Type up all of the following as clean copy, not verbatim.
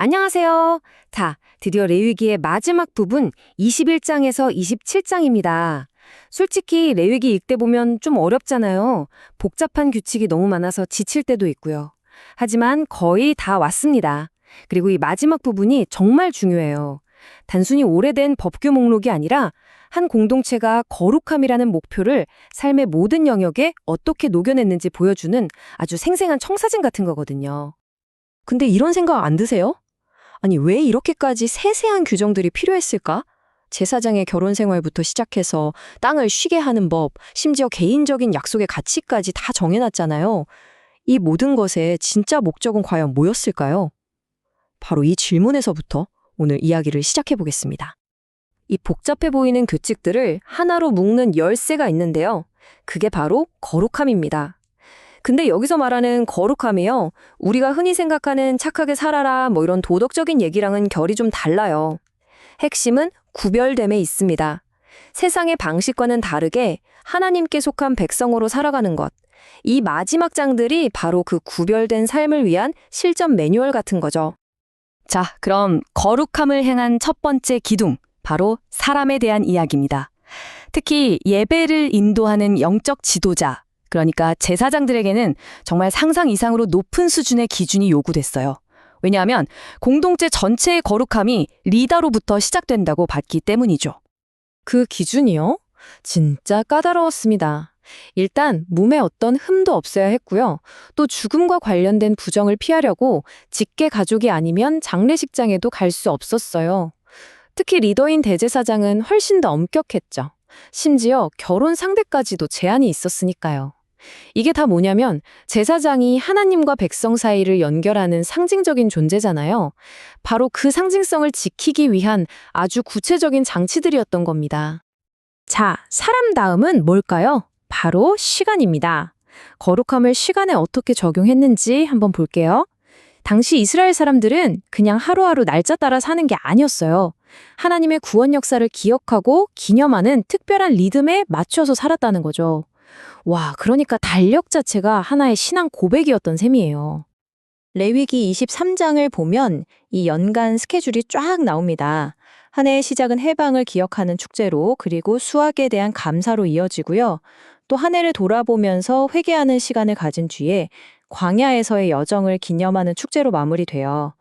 안녕하세요. 자, 드디어 레위기의 마지막 부분 21장에서 27장입니다. 솔직히 레위기 읽다 보면 좀 어렵잖아요. 복잡한 규칙이 너무 많아서 지칠 때도 있고요. 하지만 거의 다 왔습니다. 그리고 이 마지막 부분이 정말 중요해요. 단순히 오래된 법규 목록이 아니라 한 공동체가 거룩함이라는 목표를 삶의 모든 영역에 어떻게 녹여냈는지 보여주는 아주 생생한 청사진 같은 거거든요. 근데 이런 생각 안 드세요? 아니, 왜 이렇게까지 세세한 규정들이 필요했을까? 제사장의 결혼 생활부터 시작해서 땅을 쉬게 하는 법, 심지어 개인적인 약속의 가치까지 다 정해놨잖아요. 이 모든 것의 진짜 목적은 과연 뭐였을까요? 바로 이 질문에서부터 오늘 이야기를 시작해 보겠습니다. 이 복잡해 보이는 규칙들을 하나로 묶는 열쇠가 있는데요. 그게 바로 거룩함입니다. 근데 여기서 말하는 거룩함이요. 우리가 흔히 생각하는 착하게 살아라 뭐 이런 도덕적인 얘기랑은 결이 좀 달라요. 핵심은 구별됨에 있습니다. 세상의 방식과는 다르게 하나님께 속한 백성으로 살아가는 것. 이 마지막 장들이 바로 그 구별된 삶을 위한 실전 매뉴얼 같은 거죠. 자, 그럼 거룩함을 행한 첫 번째 기둥, 바로 사람에 대한 이야기입니다. 특히 예배를 인도하는 영적 지도자, 그러니까 제사장들에게는 정말 상상 이상으로 높은 수준의 기준이 요구됐어요. 왜냐하면 공동체 전체의 거룩함이 리더로부터 시작된다고 봤기 때문이죠. 그 기준이요? 진짜 까다로웠습니다. 일단 몸에 어떤 흠도 없어야 했고요. 또 죽음과 관련된 부정을 피하려고 직계 가족이 아니면 장례식장에도 갈 수 없었어요. 특히 리더인 대제사장은 훨씬 더 엄격했죠. 심지어 결혼 상대까지도 제한이 있었으니까요. 이게 다 뭐냐면 제사장이 하나님과 백성 사이를 연결하는 상징적인 존재잖아요. 바로 그 상징성을 지키기 위한 아주 구체적인 장치들이었던 겁니다. 자, 사람 다음은 뭘까요? 바로 시간입니다. 거룩함을 시간에 어떻게 적용했는지 한번 볼게요. 당시 이스라엘 사람들은 그냥 하루하루 날짜 따라 사는 게 아니었어요. 하나님의 구원 역사를 기억하고 기념하는 특별한 리듬에 맞춰서 살았다는 거죠. 와, 그러니까 달력 자체가 하나의 신앙 고백이었던 셈이에요. 레위기 23장을 보면 이 연간 스케줄이 쫙 나옵니다. 한 해의 시작은 해방을 기억하는 축제로, 그리고 수확에 대한 감사로 이어지고요. 또 한 해를 돌아보면서 회개하는 시간을 가진 뒤에 광야에서의 여정을 기념하는 축제로 마무리돼요.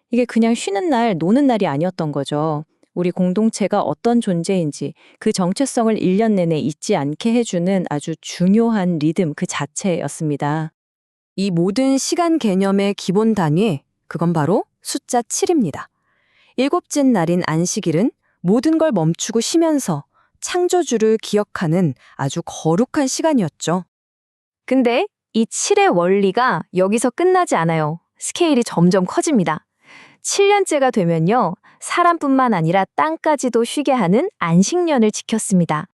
이게 그냥 쉬는 날, 노는 날이 아니었던 거죠. 우리 공동체가 어떤 존재인지 그 정체성을 1년 내내 잊지 않게 해주는 아주 중요한 리듬 그 자체였습니다. 이 모든 시간 개념의 기본 단위, 그건 바로 숫자 7입니다. 일곱째 날인 안식일은 모든 걸 멈추고 쉬면서 창조주를 기억하는 아주 거룩한 시간이었죠. 근데 이 7의 원리가 여기서 끝나지 않아요. 스케일이 점점 커집니다. 7년째가 되면요, 사람뿐만 아니라 땅까지도 쉬게 하는 안식년을 지켰습니다.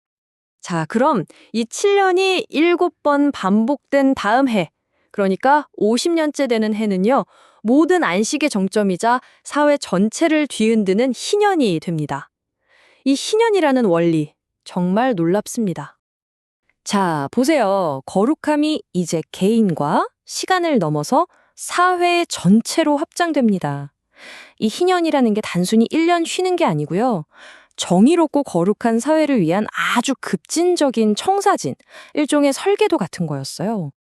자, 그럼 이 7년이 7번 반복된 다음 해, 그러니까 50년째 되는 해는요, 모든 안식의 정점이자 사회 전체를 뒤흔드는 희년이 됩니다. 이 희년이라는 원리, 정말 놀랍습니다. 자, 보세요. 거룩함이 이제 개인과 시간을 넘어서 사회 전체로 확장됩니다. 이 희년이라는 게 단순히 1년 쉬는 게 아니고요. 정의롭고 거룩한 사회를 위한 아주 급진적인 청사진, 일종의 설계도 같은 거였어요.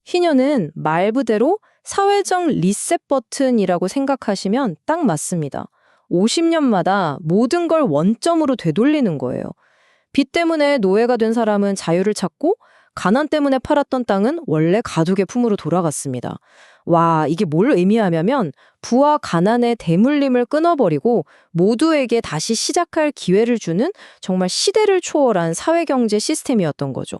희년은 말 그대로 사회적 리셋 버튼이라고 생각하시면 딱 맞습니다. 50년마다 모든 걸 원점으로 되돌리는 거예요. 빚 때문에 노예가 된 사람은 자유를 찾고, 가난 때문에 팔았던 땅은 원래 가족의 품으로 돌아갔습니다. 와, 이게 뭘 의미하냐면 부와 가난의 대물림을 끊어버리고 모두에게 다시 시작할 기회를 주는 정말 시대를 초월한 사회경제 시스템이었던 거죠.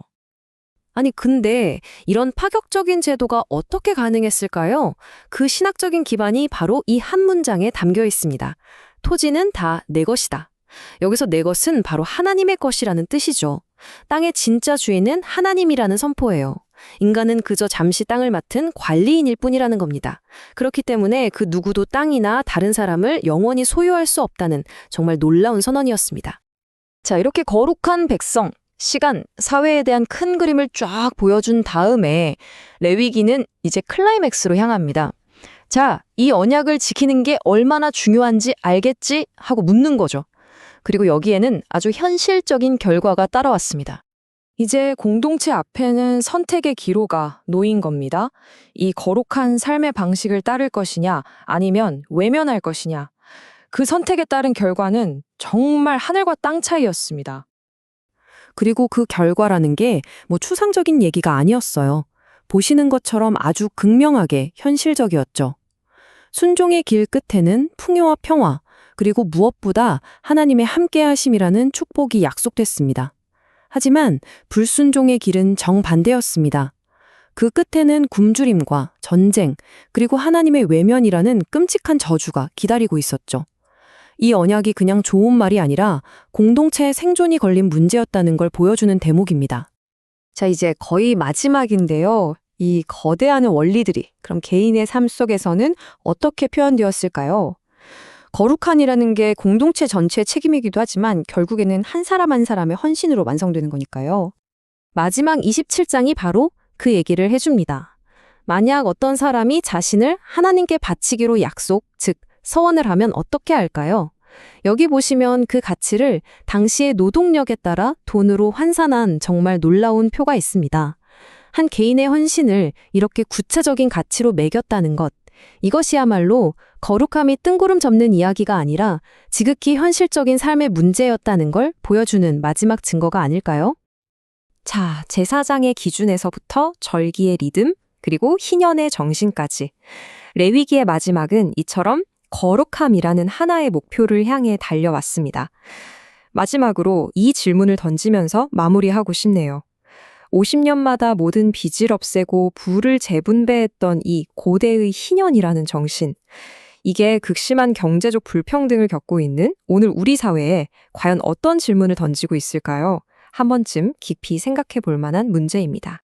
아니, 근데 이런 파격적인 제도가 어떻게 가능했을까요? 그 신학적인 기반이 바로 이 한 문장에 담겨 있습니다. 토지는 다 내 것이다. 여기서 내 것은 바로 하나님의 것이라는 뜻이죠. 땅의 진짜 주인은 하나님이라는 선포예요. 인간은 그저 잠시 땅을 맡은 관리인일 뿐이라는 겁니다. 그렇기 때문에 그 누구도 땅이나 다른 사람을 영원히 소유할 수 없다는 정말 놀라운 선언이었습니다. 자, 이렇게 거룩한 백성, 시간, 사회에 대한 큰 그림을 쫙 보여준 다음에 레위기는 이제 클라이맥스로 향합니다. 자, 이 언약을 지키는 게 얼마나 중요한지 알겠지? 하고 묻는 거죠. 그리고 여기에는 아주 현실적인 결과가 따라왔습니다. 이제 공동체 앞에는 선택의 기로가 놓인 겁니다. 이 거룩한 삶의 방식을 따를 것이냐, 아니면 외면할 것이냐. 그 선택에 따른 결과는 정말 하늘과 땅 차이였습니다. 그리고 그 결과라는 게 뭐 추상적인 얘기가 아니었어요. 보시는 것처럼 아주 극명하게 현실적이었죠. 순종의 길 끝에는 풍요와 평화, 그리고 무엇보다 하나님의 함께하심이라는 축복이 약속됐습니다. 하지만 불순종의 길은 정반대였습니다. 그 끝에는 굶주림과 전쟁, 그리고 하나님의 외면이라는 끔찍한 저주가 기다리고 있었죠. 이 언약이 그냥 좋은 말이 아니라 공동체의 생존이 걸린 문제였다는 걸 보여주는 대목입니다. 자, 이제 거의 마지막인데요. 이 거대한 원리들이 그럼 개인의 삶 속에서는 어떻게 표현되었을까요? 거룩한이라는 게 공동체 전체의 책임이기도 하지만 결국에는 한 사람 한 사람의 헌신으로 완성되는 거니까요. 마지막 27장이 바로 그 얘기를 해줍니다. 만약 어떤 사람이 자신을 하나님께 바치기로 약속, 즉 서원을 하면 어떻게 할까요? 여기 보시면 그 가치를 당시의 노동력에 따라 돈으로 환산한 정말 놀라운 표가 있습니다. 한 개인의 헌신을 이렇게 구체적인 가치로 매겼다는 것, 이것이야말로 거룩함이 뜬구름 접는 이야기가 아니라 지극히 현실적인 삶의 문제였다는 걸 보여주는 마지막 증거가 아닐까요? 자, 제사장의 기준에서부터 절기의 리듬, 그리고 희년의 정신까지. 레위기의 마지막은 이처럼 거룩함이라는 하나의 목표를 향해 달려왔습니다. 마지막으로 이 질문을 던지면서 마무리하고 싶네요. 50년마다 모든 빚을 없애고 부를 재분배했던 이 고대의 희년이라는 정신. 이게 극심한 경제적 불평등을 겪고 있는 오늘 우리 사회에 과연 어떤 질문을 던지고 있을까요? 한 번쯤 깊이 생각해 볼 만한 문제입니다.